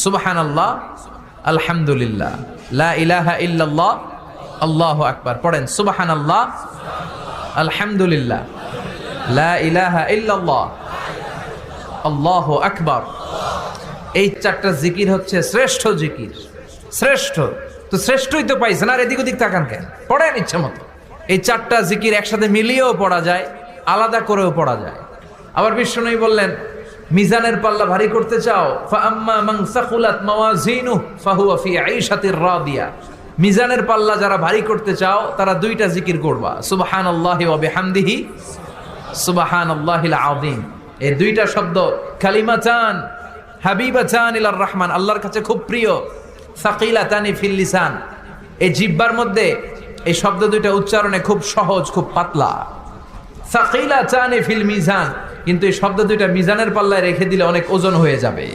সুবহানাল্লাহ, আলহামদুলিল্লাহ, লা ইলাহা ইল্লাল্লাহ, আল্লাহু আকবার। পড়েন সুবহানাল্লাহ, আলহামদুলিল্লাহ, লা ইলাহা ইল্লাল্লাহ, আল্লাহু আকবার। এই চারটা জিকির হচ্ছে শ্রেষ্ঠ জিকির। শ্রেষ্ঠ তো শ্রেষ্ঠই তো পাইছেন, আর এদিক ওদিক তাকান কেন? পড়েন ইচ্ছা মতো। এই চারটা জিকির একসাথে মিলিয়েও পড়া যায়, আলাদা করেও পড়া যায়। আবার বিষ্ণুই বললেন, মিজানের পাল্লা ভারী করতে চাও, ফাআম্মা মান সাকুলাত মাওয়াজিনুহু ফাহুয়া ফি আইশাতির রাদিয়া। মিজানের পাল্লা যারা ভারী করতে চাও তারা দুইটা জিকির করবা, সুবহানাল্লাহি ওয়া বিহামদিহি, সুবহানাল্লাহিল আযীম। এই দুইটা শব্দ কালিমাতান হাবিবাতান ইলার রহমান, আল্লাহর কাছে খুব প্রিয়। সাকিলাতানি ফিল লিসান, এই জিহ্বার মধ্যে এই শব্দ দুইটা উচ্চারণে খুব সহজ, খুব পাতলা। সাকিলাতানি ফিল মিজান, কিন্তু এই শব্দ দুইটা মিজানের পাল্লায় রেখে দিলে অনেক ওজন হয়ে যাবে।